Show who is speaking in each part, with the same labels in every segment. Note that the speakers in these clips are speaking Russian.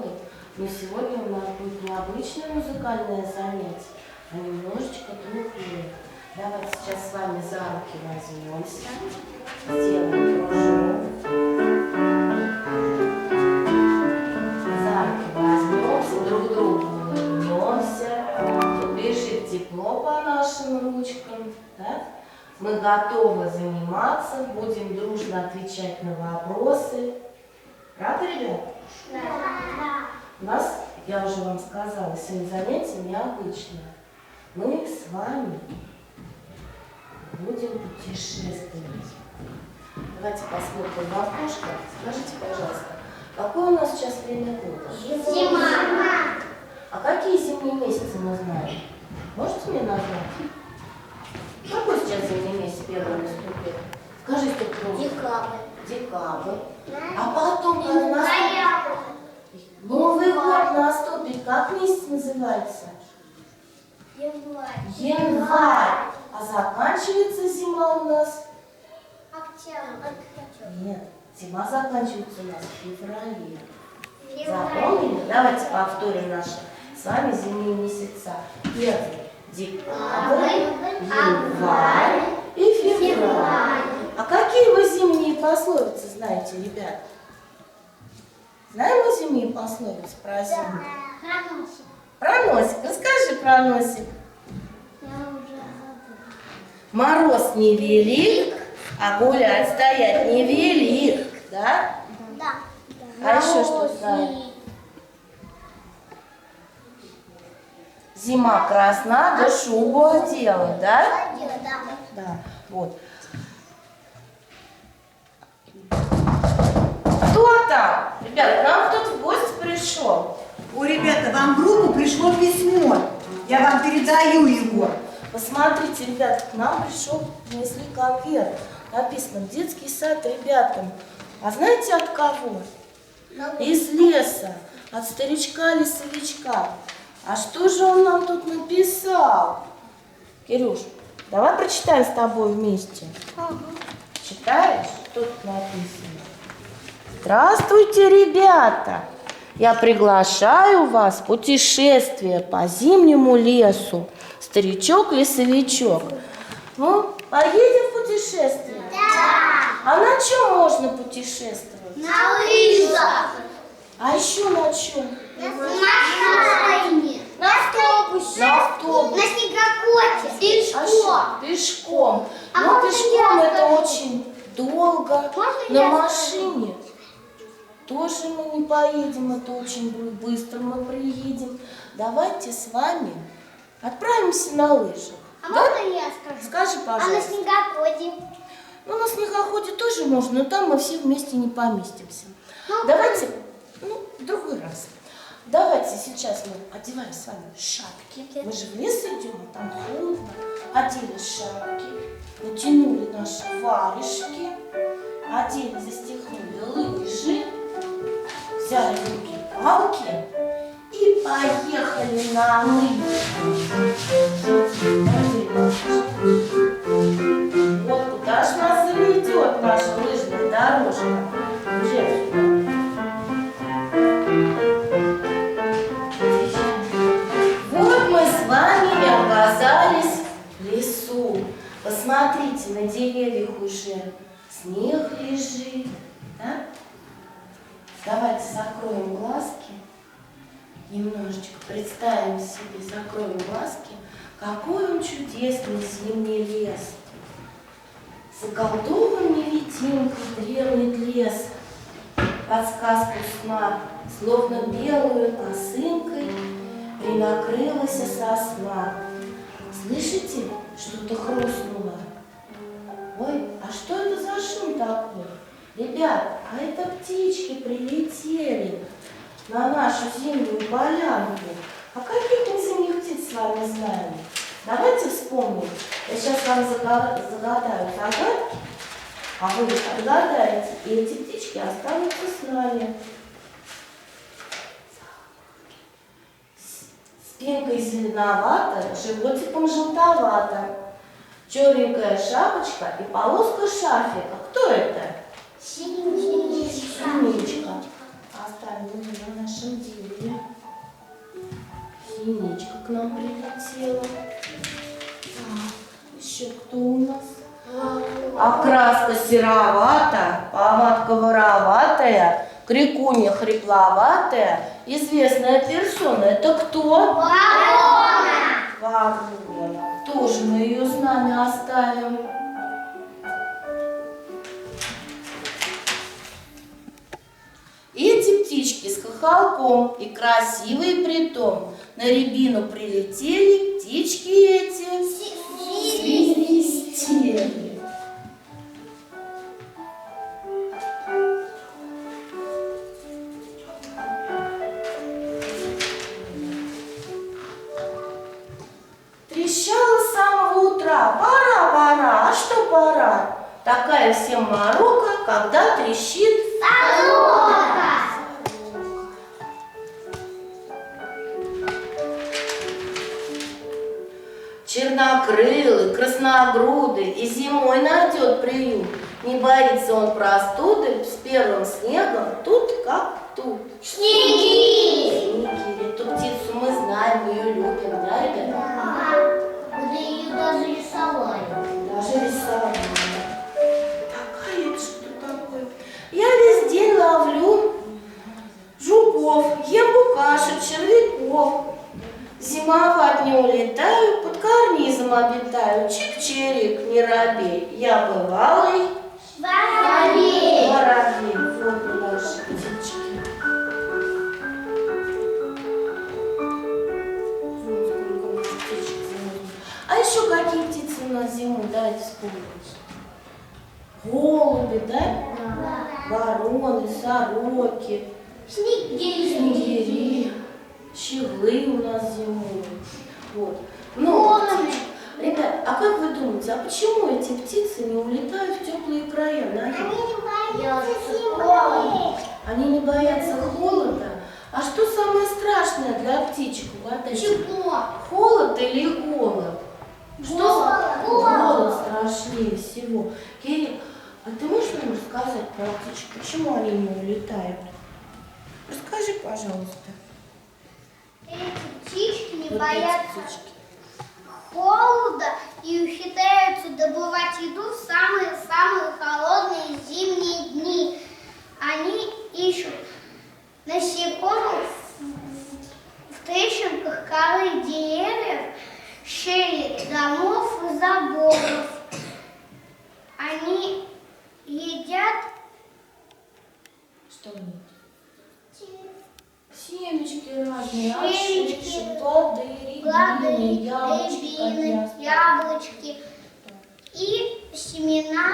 Speaker 1: школы, но сегодня у нас будет необычное музыкальное занятие, а немножечко другое. Давайте сейчас с вами за руки возьмемся, сделаем кружок. За руки возьмемся, друг другу улыбнемся. Тут бежит тепло по нашим ручкам. Да? Мы готовы заниматься, будем дружно отвечать на вопросы. Правда, ребята?
Speaker 2: Да.
Speaker 1: У нас, я уже вам сказала, сегодня занятие необычное. Мы с вами будем путешествовать. Давайте посмотрим в окошко. Скажите, пожалуйста, какое у нас сейчас время года?
Speaker 2: Зима.
Speaker 1: А какие зимние месяцы мы знаем? Можете мне назвать? Какой сейчас зимний месяц первый наступил? Скажите, кто?
Speaker 2: Декабрь.
Speaker 1: Декабрь. А потом, когда наступит Новый год наступит, как месяц называется?
Speaker 2: Январь.
Speaker 1: Январь. А заканчивается зима у нас?
Speaker 2: Октябрь.
Speaker 1: Нет, зима заканчивается у нас в феврале. Запомнили? Давайте повторим наши с вами зимние месяца. Первый декабрь, январь и февраль. А какие вы зимние пословицы знаете, ребят? Знаем мы зимние пословицы про зиму? Про носик. Расскажи про носик. Мороз не велик, а гулять стоять не велик. Да?
Speaker 2: Да.
Speaker 1: А еще что знаем? Зима красна, да шубу одела, да? Да, вот. Кто там? Ребят, к нам кто-то в гости пришел.
Speaker 3: Ой, ребята, вам в группу пришло письмо. Я вам передаю его.
Speaker 1: Посмотрите, ребят, к нам пришел, принесли конверт. Написано «В детский сад ребятам». А знаете от кого? Из леса, от старичка-лесовичка. А что же он нам тут написал? Кирюш, давай прочитаем с тобой вместе. Читаешь? Что тут написано? Здравствуйте, ребята! Я приглашаю вас в путешествие по зимнему лесу. Старичок-лесовичок. Ну, поедем в путешествие?
Speaker 2: Да.
Speaker 1: А на чем можно путешествовать?
Speaker 2: На лыжах.
Speaker 1: А еще на чем?
Speaker 2: На машине. На автобусе.
Speaker 1: На автобусе.
Speaker 2: На снегоходе. Пешком.
Speaker 1: Пешком.
Speaker 2: А
Speaker 1: Но
Speaker 2: можно
Speaker 1: пешком
Speaker 2: я
Speaker 1: это
Speaker 2: скажу?
Speaker 1: очень долго.
Speaker 2: Можно
Speaker 1: На
Speaker 2: я
Speaker 1: машине тоже мы не поедем, это очень быстро мы приедем. Давайте с вами отправимся на лыжах.
Speaker 2: А
Speaker 1: Да?
Speaker 2: можно я скажу?
Speaker 1: Скажи,
Speaker 2: А на
Speaker 1: пожалуйста.
Speaker 2: снегоходе?
Speaker 1: Ну, на снегоходе тоже можно, но там мы все вместе не поместимся.
Speaker 2: Ну,
Speaker 1: Давайте, в другой раз. Давайте сейчас мы одеваем с вами шапки. Мы же в лес идем, а там холодно. Одели шапки, натянули наши варежки, одели, застегнули лыжи, взяли в руки палки и поехали на Вот куда ж нас заведет наша лыжная дорожка. Уже сюда. Вот мы с вами и оказались в лесу. Посмотрите, на деревьях уже снег лежит. Да? Давайте закроем глазки. Немножечко представим себе, закроем глазки. Какой он чудесный зимний лес. Заколдован невидимкой древний лес. Подсказку сна, словно белую косынкой, принакрылась сосна. Слышите, что-то хрустнуло? Ой, а что это за шум такой? Ребят, а это птички прилетели на нашу зимнюю полянку. А каких мы зимних птиц с вами знаем? Давайте вспомним. Я сейчас вам загадаю загадки, а вы отгадаете, и эти птички останутся с нами. Спинкой зеленовато, животиком желтовато. Черненькая шапочка и полоска шарфика. Кто это?
Speaker 2: Синичка.
Speaker 1: Синичка. Оставим на нашем деле. Синичка к нам прилетела. Так, еще кто у нас? Окраска серовата, повадка вороватая, крикунья хрипловатая, известная персона. Это кто?
Speaker 2: Ворона.
Speaker 1: Ворона. Тоже мы ее с нами оставим. Эти птички с хохолком и красивые притом на рябину прилетели, птички эти свиристели. Трещала с самого утра: пора, пора, а что пора? Такая всем морока, когда трещит
Speaker 2: Сорока.
Speaker 1: Чернокрылый, красногрудый и зимой найдет приют. Не боится он простуды, с первым снегом тут как тут.
Speaker 2: Снегири.
Speaker 1: Снегири. Эту птицу мы знаем, мы ее любим, да, ребята?
Speaker 2: Мы ее даже рисовали.
Speaker 1: Даже рисовали. Такая это что такое? Я весь день ловлю жуков, ем букашек, червяков. Зимовать не улетаю, под карнизом обитаю. Чик-чирик, не робей, я бывалый
Speaker 2: Воробей.
Speaker 1: воробей. Вот наши птички. Вон сколько у нас птичек зимой. А еще какие птицы у нас зимой? Давайте вспомним. Голуби, да? Вороны, сороки, снегири, щеглы у нас зимой. Вот. Много птичек. Ребят, а как вы думаете, а почему эти птицы не улетают в теплые края? Они не боятся холода. А что самое страшное для птичек? Угадайте. Холод или голод? Что? Голод страшнее всего. Кирилл, а ты можешь нам рассказать про птичек, почему они не улетают? Расскажи, пожалуйста.
Speaker 2: Эти птички не
Speaker 1: Вот
Speaker 2: боятся
Speaker 1: эти птички.
Speaker 2: холода и ухитряются добывать еду в самые-самые холодные зимние дни. Они ищут насекомых в трещинках коры деревьев, щели домов и заборов. Они едят
Speaker 1: Что они? Семечки разные,
Speaker 2: Семечки,
Speaker 1: орехи, плоды,
Speaker 2: плоды,
Speaker 1: рябины, яблочки,
Speaker 2: рябины,
Speaker 1: как
Speaker 2: яблочки и семена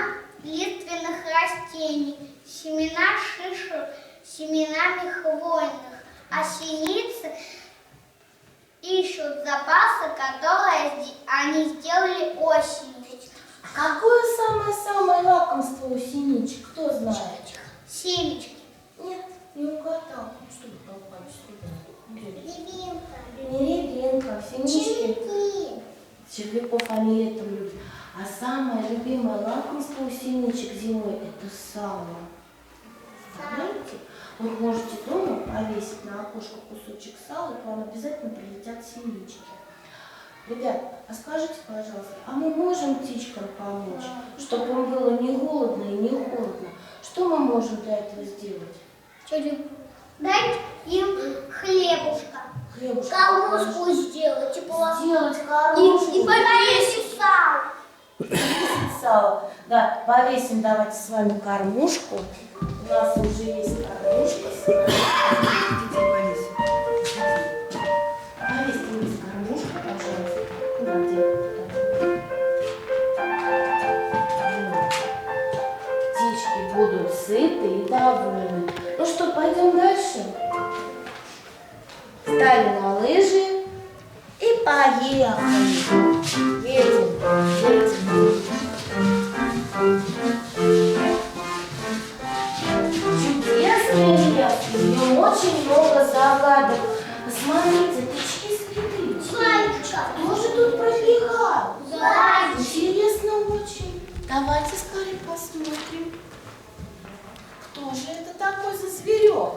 Speaker 2: лиственных растений, семена шишек, семенами хвойных, а синицы ищут запасы, которые они сделали осенью.
Speaker 1: Какое самое-самое лакомство у синичек? Кто знает?
Speaker 2: Семечки.
Speaker 1: Нет, не угадал. Ну что вы толкаете?
Speaker 2: Рябинка.
Speaker 1: Не рябинка, синички. Червяков они это любят. А самое любимое лакомство у синичек зимой – это сало. Знаете? Вы можете дома повесить на окошко кусочек сала, и к вам обязательно прилетят синички. Ребят, а скажите, пожалуйста, а мы можем птичкам помочь, чтобы им было не голодно и не холодно? Что мы можем для этого сделать?
Speaker 2: Дать им хлебушка.
Speaker 1: Хлебушка
Speaker 2: Кормушку сделать.
Speaker 1: сделать кормушку.
Speaker 2: И повесить сало.
Speaker 1: Повесить сало. Да, повесим давайте с вами кормушку. У нас уже есть кормушка с вами. Повесьте здесь кормушку, пожалуйста. Ну, где? Вот. Птички будут сыты и довольны. Ну что, пойдем дальше? Встали на лыжи и поехали. Едем, едем. Чудесный лес, в нем очень много загадок. Посмотрите, птички следы.
Speaker 2: Зайчика.
Speaker 1: Кто же тут пробегал?
Speaker 2: Зайчик.
Speaker 1: Интересно очень. Давайте скорее посмотрим. Кто же это такой за зверек?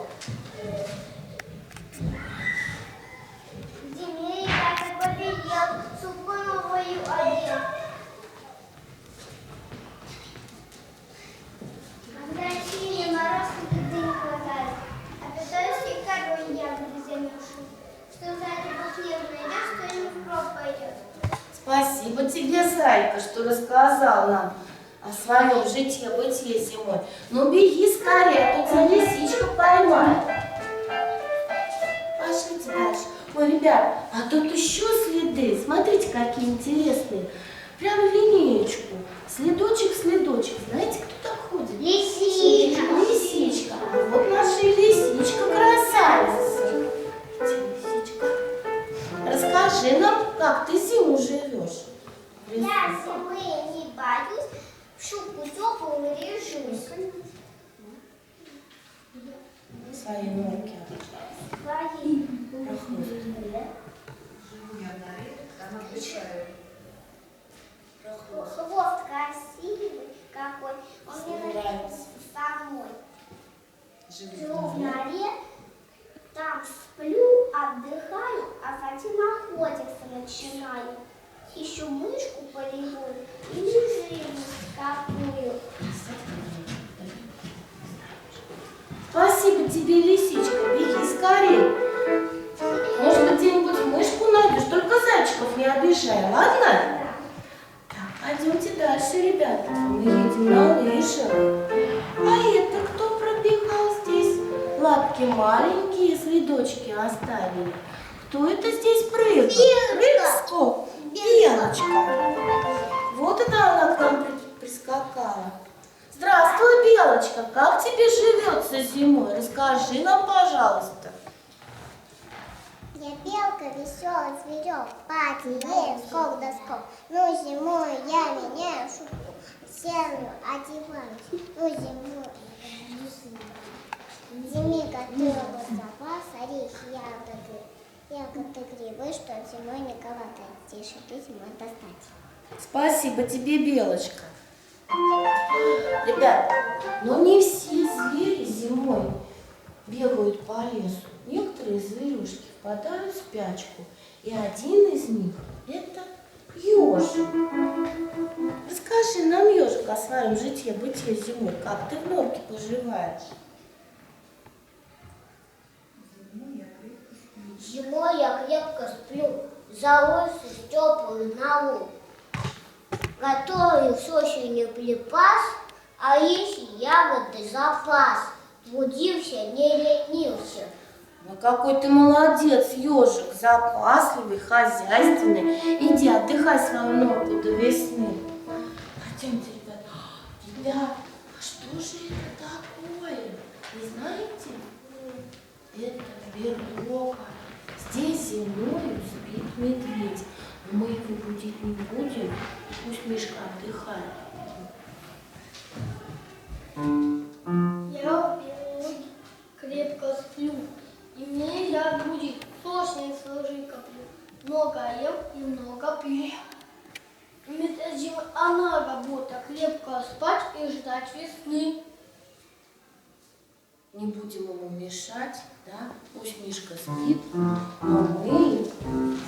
Speaker 1: Спасибо тебе, Зайка, что рассказал нам о своем житье-бытие зимой. Ну беги скорее, а то тебя лисичка поймает. Пошлите дальше. Ой, ребят, а тут еще следы. Смотрите, какие интересные. Прям в линеечку. Следочек, следочек. Знаете, кто так ходит?
Speaker 2: Лисичка.
Speaker 1: Лисичка. А вот наша лисичка-красавица. Лисичка. Расскажи нам, как ты зиму живешь.
Speaker 2: Я зимы не боюсь, в шубу теплую режусь.
Speaker 1: Свои норки.
Speaker 2: Свои. Хвост красивый какой, он мне нравится со мной. Живу в норе, там сплю, отдыхаю, а затем охотиться начинаю. Ищу мышку полевую или живность какую.
Speaker 1: Спасибо тебе, лисичка. Беги скорее. Может быть, где-нибудь мышку найдешь, только зайчиков не обижай, ладно? Так, пойдемте дальше, ребята. Мы едем на лыжах. А это кто пробегал здесь? Лапки маленькие, следочки оставили. Кто это здесь прыгал?
Speaker 2: Белочка.
Speaker 1: Белочка. Вот это она к нам прискакала. Здравствуй, Белочка. Как тебе живется зимой? Расскажи нам, пожалуйста.
Speaker 2: Я белка, веселый зверек, потеет, скок да скок. Ну, зимой я меняю шубку, серую одеваюсь. Ну, зимой зиме готовила запас, орехи, ягоды, грибы, что зимой не голодать. Тише пить можно достать.
Speaker 1: Спасибо тебе, Белочка. Ребят, но не все звери зимой бегают по лесу. Некоторые зверюшки впадают в спячку. И один из них – это ежик. Расскажи нам, ежик, о своем житье-бытие зимой. Как ты в норке поживаешь?
Speaker 2: Зимой я крепко сплю, залысый теплую нору. Готовлю с осени припас, а есть ягоды запас. Трудился, не ленился.
Speaker 1: Ну какой ты молодец, ежик, запасливый, хозяйственный. Иди, отдыхай свою норку до весны. Пойдемте, ребят. Ребят, а что же это такое? Не знаете? Это берлога. Здесь зимой спит медведь. Но мы его будить не будем. Пусть Мишка отдыхает.
Speaker 4: Я в берлоге крепко сплю, и мне я будет сочные сложи коплю. Много ем и много пью. Вместо зимы она работа, крепко спать и ждать весны.
Speaker 1: Не будем ему мешать, да? Пусть Мишка спит, но мы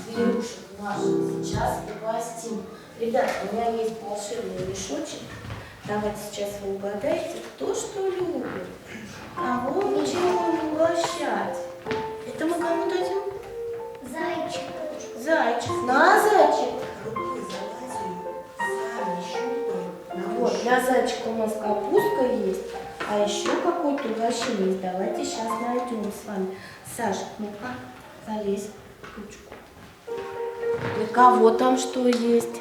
Speaker 1: зверюшек наших сейчас угостим. Ребята, у меня есть волшебный мешочек. Давайте сейчас вы угадаете, кто что любит. Кого мы чем угощать? Это мы кому дадим?
Speaker 2: Зайчик.
Speaker 1: Зайчик. На, зайчик. Вот, для зайчика у нас капустка есть, а еще какое-то угощение есть. Давайте сейчас найдем с вами. Саша, ну-ка, залезь в ручку. Для кого там что есть?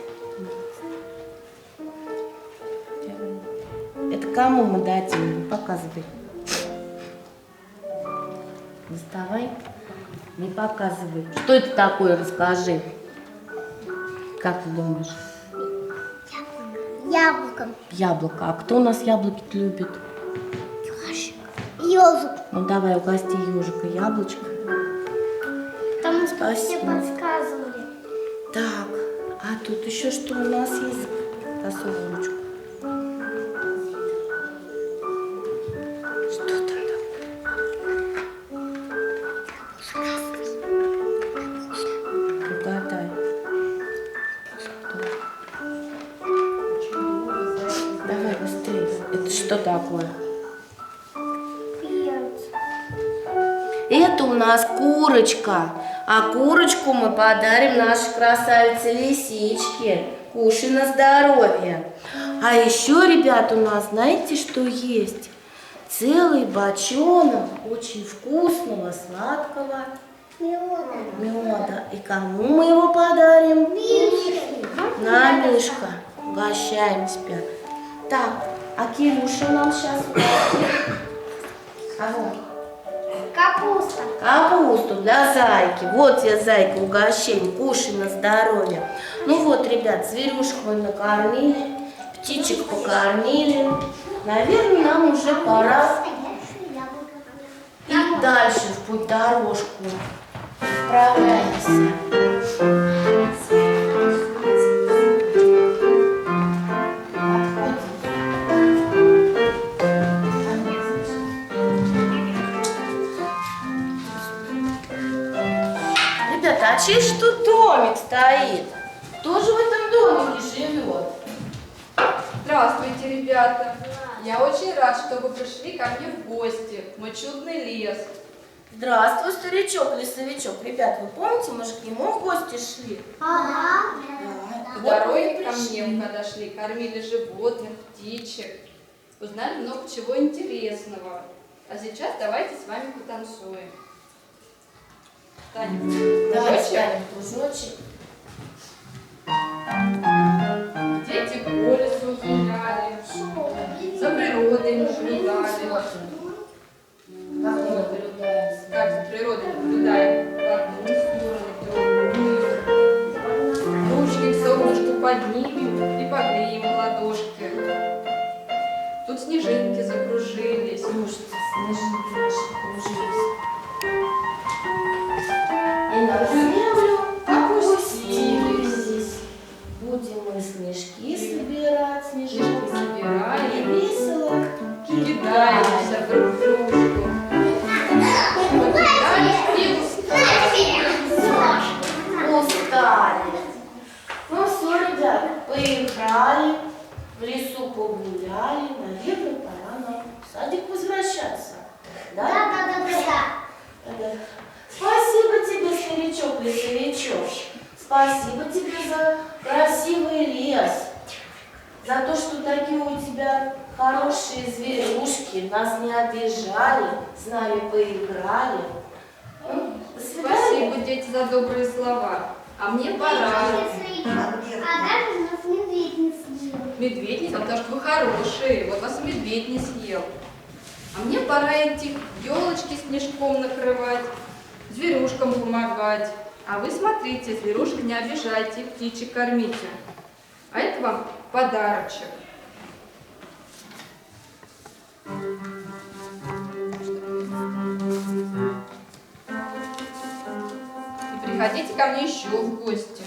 Speaker 1: Это кому мы дадим? Показывай. Доставай. Не показывай. Что это такое? Расскажи. Как ты думаешь?
Speaker 2: Яблоком.
Speaker 1: Яблоко. А кто у нас яблоки любит?
Speaker 2: Ежик.
Speaker 1: Ну давай угости ежика яблочко.
Speaker 2: Там все
Speaker 1: Спасибо.
Speaker 2: подсказывали.
Speaker 1: Так, а тут еще что у нас есть? Засовывай ручку. Что там такое? Угадай. Давай быстрее. Это что такое?
Speaker 2: Перец.
Speaker 1: Это это у нас курочка. А курочку мы подарим нашей красавице лисичке. Кушай на здоровье. А еще, ребят, у нас, знаете, что есть? Целый бочонок очень вкусного, сладкого меда. И кому мы его подарим? На Мишка. Угощаемся. Так, а Кирюша нам сейчас угостит.
Speaker 2: Капуста.
Speaker 1: Капусту для зайки. Вот я, зайка, угощение. Кушай на здоровье. Ну вот, ребят, зверюшек мы накормили, птичек покормили. Наверное, нам уже пора и дальше в путь дорожку отправляемся. Ребята, а чей ж тут домик стоит? Кто же в этом домике живет?
Speaker 5: Здравствуйте, ребята! Я очень рад, что вы пришли ко мне в гости, в мой чудный лес.
Speaker 1: Здравствуй, старичок-лесовичок. Ребят, вы помните, мы же к нему в гости шли?
Speaker 5: По дороге ко мне подошли, кормили животных, птичек, узнали много чего интересного. А сейчас давайте с вами потанцуем. Таня,
Speaker 1: Давайте
Speaker 5: кружочек?
Speaker 1: ставим кружочек.
Speaker 5: Дети по лесу гуляли, за природой наблюдали.
Speaker 1: Как мы наблюдаем?
Speaker 5: Как за природой наблюдаем в одну сторону, в другую. Ручки к солнышку поднимем и погреем ладошки. Тут снежинки закружились.
Speaker 1: Слушайте, снежинки наши кружились. И на землю опустились. Будем мы снежки собирать, снежинки собирать. И весело
Speaker 5: Кидаемся друг в дружку. Покидались и
Speaker 1: устали. Ну все, ребят, поиграли, в лесу погуляли. Наверное, пора нам в садик возвращаться. Да? Да. Спасибо тебе, старичок-лесовичок. Спасибо тебе за красивый лес. За то, что такие у тебя хорошие зверюшки. Нас не обижали, с нами поиграли. До свидания.
Speaker 5: Спасибо, дети, за добрые слова. А мне пора.
Speaker 2: А даже у нас медведь не съел.
Speaker 5: Медведь не съел, потому что вы хорошие. Вот вас и медведь не съел. А мне пора идти елочки снежком накрывать, зверюшкам помогать. А вы смотрите, зверюшек не обижайте, птичек кормите. А это вам подарочек. И приходите ко мне еще в гости.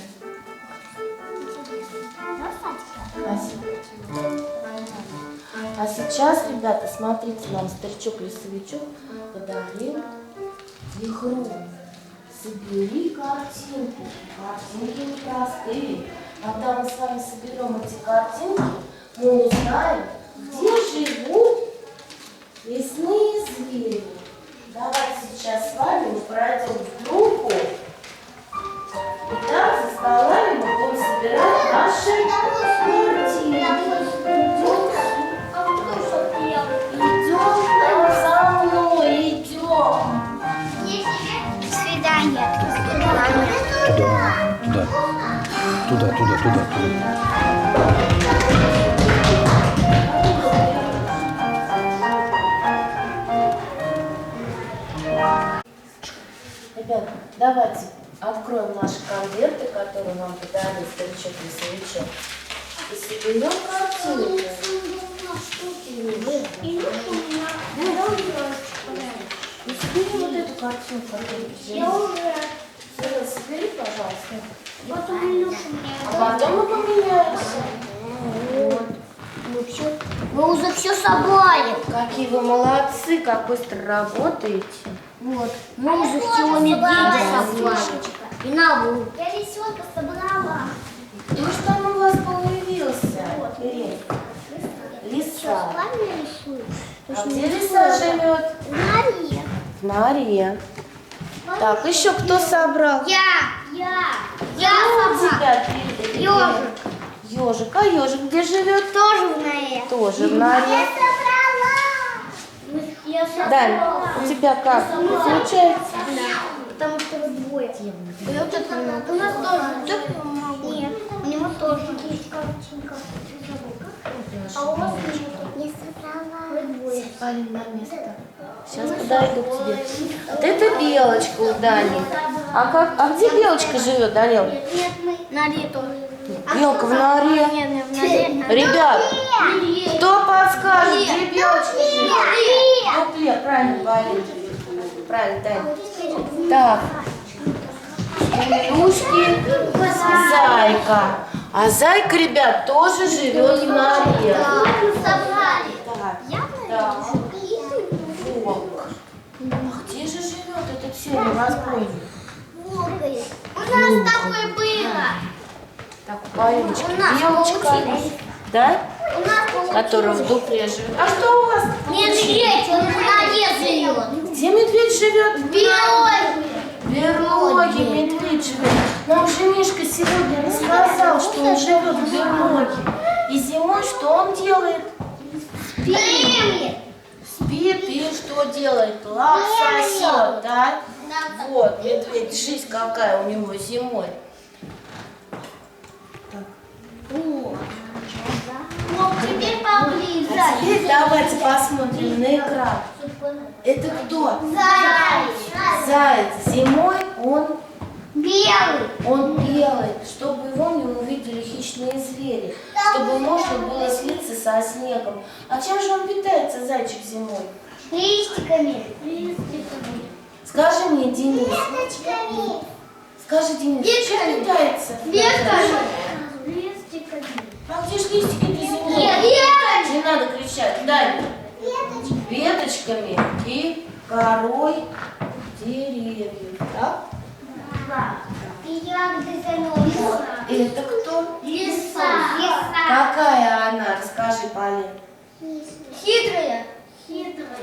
Speaker 1: Спасибо. А сейчас, ребята, смотрите, нам старичок-лесовичок подарил игру. Собери картинки. Картинки непростые. Когда мы с вами соберем эти картинки, мы узнаем, где живут лесные звери. Давайте сейчас с вами мы пройдем в группу. И там за столами мы будем собирать наши картинки. Идем за мной, идем.
Speaker 2: До свидания.
Speaker 6: Туда.
Speaker 1: Ребята, давайте откроем наши конверты, которые нам подарил старичок-лесовичок. И соберем картинки. И собери вот эту картинку, которую Сера, собери, пожалуйста. А потом мы поменяемся. Вот.
Speaker 2: Мы уже все собрали.
Speaker 1: Какие вы молодцы, как быстро работаете.
Speaker 2: Вот. Мы уже все медведя собрали. И наву. Я лисенка собрала.
Speaker 1: Кто ж там у вас появился? Ирина? Лиса. А где лиса живет?
Speaker 2: Мария.
Speaker 1: В норе. Так, еще кто собрал?
Speaker 2: Я
Speaker 1: У
Speaker 2: собрала.
Speaker 1: тебя
Speaker 2: Ёжик.
Speaker 1: Ежик. А ежик где живет?
Speaker 2: Тоже в норе.
Speaker 1: Тоже в норе.
Speaker 2: Я собрала.
Speaker 1: Дань, у тебя как? Получается?
Speaker 2: Потому что двое. У нас тоже. Нет, у него тоже есть картинка. А у вас не собрала.
Speaker 1: Полин, на место. Сейчас подойду к тебе. Вот это белочка у Дани. А где белочка живет, Данил?
Speaker 2: Нет, мы на лето.
Speaker 1: Белка в норе.
Speaker 2: Нет, в норе.
Speaker 1: Ребят, кто подскажет, где белочка живет? В дупле, правильно, Полин. Правильно, Дань. Так. Илюшки, зайка. А зайка, ребят, тоже живет в норе.
Speaker 2: Собрали.
Speaker 1: Так, так. Волк. А где же живет этот серый разбойник?
Speaker 2: У нас такое было.
Speaker 1: Так, у Полиночки
Speaker 2: У нас
Speaker 1: белочка,
Speaker 2: получилось.
Speaker 1: да?
Speaker 2: У нас
Speaker 1: Которая в дупле живет. А что у вас?
Speaker 2: медведь, он в норе живет.
Speaker 1: Где медведь живет?
Speaker 2: Белый.
Speaker 1: В берлоге медведь живет. Нам же Мишка сегодня рассказал, что он живет в берлоге. И зимой что он делает?
Speaker 2: Спит.
Speaker 1: Спит и что делает? Лап сосет, да? Вот, медведь, жизнь какая у него зимой.
Speaker 2: Вот теперь поближе.
Speaker 1: А теперь давайте посмотрим на экран. Это кто?
Speaker 2: Заяц.
Speaker 1: Заяц. Зимой он
Speaker 2: Белый.
Speaker 1: белый, чтобы его не увидели хищные звери, чтобы можно было слиться со снегом. А чем же он питается, зайчик, зимой?
Speaker 2: Листиками.
Speaker 1: Скажи мне, Денис.
Speaker 2: Веточками.
Speaker 1: Скажи, Денис, чем питается?
Speaker 2: Листиками.
Speaker 1: А где ж листики-то зимой?
Speaker 2: Веточками.
Speaker 1: Не надо кричать. Дай.
Speaker 2: Веточками.
Speaker 1: Веточками и корой деревьев. Так?
Speaker 2: И ягоды заносят.
Speaker 1: Это кто?
Speaker 2: Лиса.
Speaker 1: Какая она? Расскажи, Полин.
Speaker 2: Хитрая.
Speaker 1: Хитрая.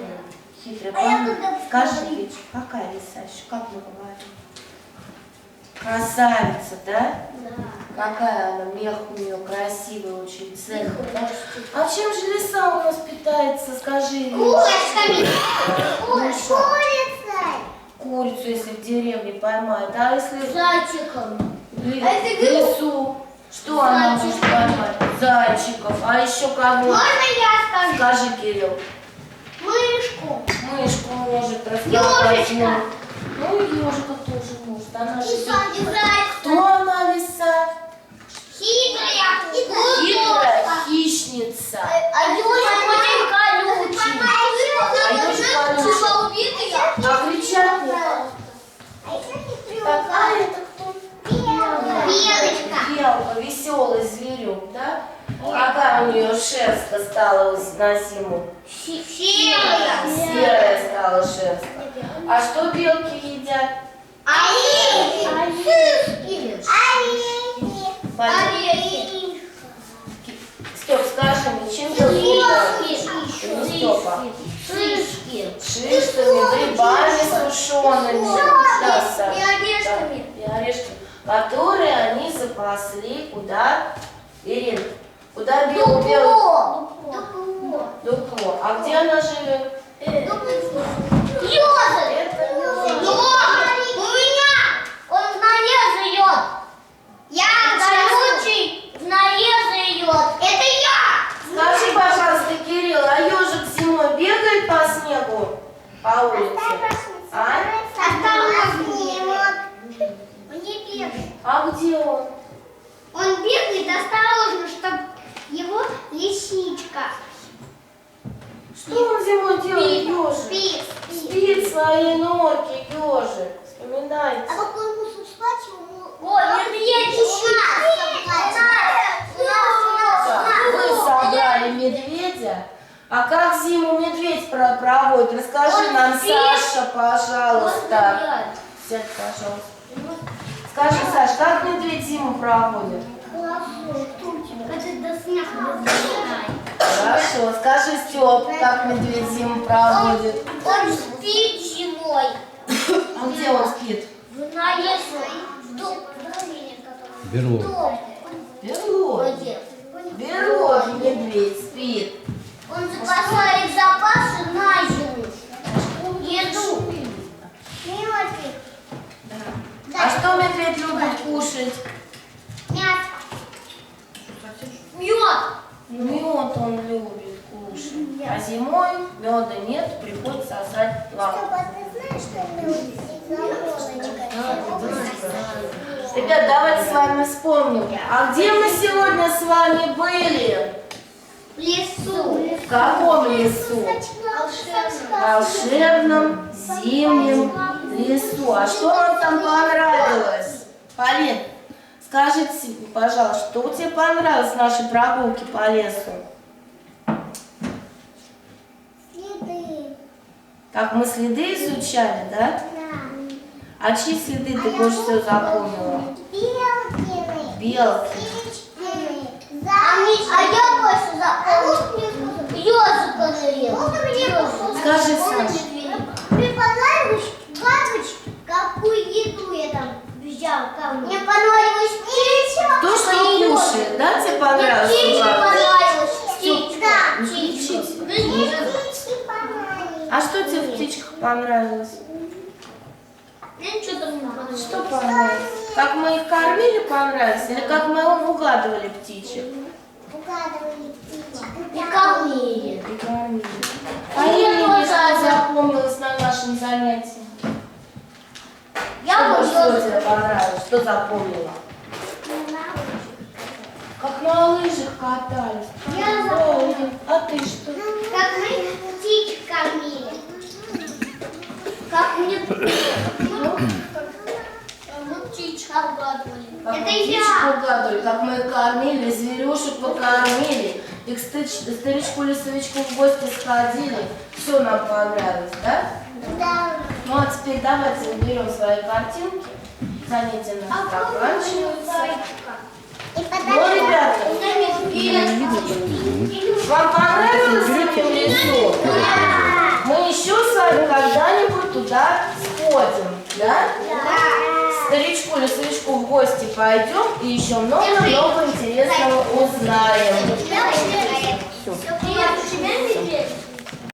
Speaker 2: А я
Speaker 1: Полин,
Speaker 2: туда
Speaker 1: скажи,
Speaker 2: говорю.
Speaker 1: Петя, какая лиса еще? Как мы говорим? Красавица, да? Какая она, мех у нее красивый, очень ценный, да? А чем же лиса у нас питается, скажи?
Speaker 2: Курочками.
Speaker 1: Курицей.
Speaker 2: Курицей.
Speaker 1: Курицу, если в деревне поймает, а если
Speaker 2: Зайчиком.
Speaker 1: в лесу, что она может поймать? Зайчиков, а еще кого?
Speaker 2: Можно я скажу?
Speaker 1: Скажи, Кирилл.
Speaker 2: Мышку.
Speaker 1: Мышку может раскопать.
Speaker 2: Ёжичка.
Speaker 1: Ну и ежика тоже может. Она же
Speaker 2: Лиса не зайка.
Speaker 1: Кто она, лиса?
Speaker 2: Хитрая.
Speaker 1: Хитрая хищница.
Speaker 2: А ёжик очень колючий.
Speaker 1: А ёжик колючий. А кричать не надо. Так, а это кто?
Speaker 2: Белочка.
Speaker 1: Белка, веселый зверек, да? Какая у нее шерстка стала на зиму?
Speaker 2: Серая.
Speaker 1: Серая стала шерстка. А что белки едят?
Speaker 2: Орехи. Орехи.
Speaker 1: Полин,
Speaker 2: Орехи.
Speaker 1: Степ, скажи мне, чем белки едят? Не Степа.
Speaker 2: Шишки.
Speaker 1: Шишками, грибами сушеными. Да, Саша,
Speaker 2: И орешками.
Speaker 1: да, и орешками. Которые они запасли куда? Ирина, куда белку?
Speaker 2: Дупло.
Speaker 1: Дупло. А где она живет?
Speaker 2: Ёжик.
Speaker 1: Это
Speaker 2: Ёжик. У меня. Он в норе живет. Я колючий в норе живет. Это я.
Speaker 1: Скажи, пожалуйста, Кирилл, а ежик зимой бегает по снегу? По улице? А?
Speaker 2: Осторожнее. Он не бегает.
Speaker 1: А где он?
Speaker 2: Он бегает осторожно, чтобы его лисичка.
Speaker 1: Что он зимой делает, ежик?
Speaker 2: Спит.
Speaker 1: Спит в своей норке, ежик. Вспоминайте.
Speaker 2: А пока он может спать, ему... Ой, медведь еще.
Speaker 1: Так, вы собрали медведя. А как зиму медведь проводит? Расскажи
Speaker 2: Он
Speaker 1: нам,
Speaker 2: спит.
Speaker 1: Саша, пожалуйста. Сядь, пожалуйста. Скажи, Саш, как медведь зиму проводит?
Speaker 2: Это до снега разбирай.
Speaker 1: Хорошо. Скажи, Степ, как медведь зиму проводит?
Speaker 2: Он спит зимой.
Speaker 1: А где он спит?
Speaker 6: Берлог.
Speaker 1: Берлоге. Берлоге медведь спит.
Speaker 2: Он запасает запасы на зиму. Еду. Милочек.
Speaker 1: А что медведь любит кушать?
Speaker 2: Мясо.
Speaker 4: Мед.
Speaker 1: Мед он любит кушать. А зимой меда нет, приходится сосать лапу.
Speaker 2: Папа, ты знаешь, что
Speaker 1: Ребят, давайте с вами вспомним. А где мы сегодня с вами были?
Speaker 2: в лесу?
Speaker 1: В каком лесу? В волшебном зимнем лесу. А что вам там понравилось? Полин, скажите, пожалуйста, что тебе понравилось в нашей прогулке по лесу?
Speaker 2: Следы.
Speaker 1: Как мы следы изучали, да?
Speaker 2: Да.
Speaker 1: А чьи следы ты больше всего запомнила?
Speaker 2: Белкины.
Speaker 1: Белки.
Speaker 2: Птичкины. А я больше запомнила. Ёжика, наверное.
Speaker 1: Скажи, Саша.
Speaker 2: Мне понравилось, бабочки, какую еду я там взял ко мне. Мне понравилось птичка.
Speaker 1: Кто что кушает, да, тебе понравилось?
Speaker 2: Птичка понравилась. Птичка.
Speaker 1: Птичка.
Speaker 2: Мне птички понравились.
Speaker 1: А что тебе в птичках понравилось?
Speaker 4: Мне что-то не понравилось.
Speaker 1: Что понравилось? Как мы их кормили, понравилось? Или как мы угадывали птичек?
Speaker 2: Угадывали птичек.
Speaker 4: И кормили.
Speaker 1: И кормили. А Елене что запомнилось на нашем занятии?
Speaker 4: Я
Speaker 1: Что
Speaker 4: вот
Speaker 1: больше тебе понравилось? Что запомнила? Как на лыжах катались.
Speaker 2: Я
Speaker 1: запомнила. А ты что?
Speaker 2: Как мы птичек кормили.
Speaker 4: как мне мы птичек обгадывали.
Speaker 1: Как
Speaker 2: Это
Speaker 1: мы птичек
Speaker 2: я.
Speaker 1: угадывали, как мы их кормили, зверюшек покормили, и к старичку-лесовичку в гости сходили. Все нам понравилось, да?
Speaker 2: Да.
Speaker 1: Ну а теперь давайте уберем свои картинки. Занятия у нас заканчиваются.
Speaker 2: И
Speaker 1: Ну, ребята, вам понравилось зимнее лесу? Мы еще с вами когда-нибудь туда сходим, да? Старичку-лесовичку в гости пойдем и еще много-много интересного узнаем.
Speaker 4: Я у тебя медведь.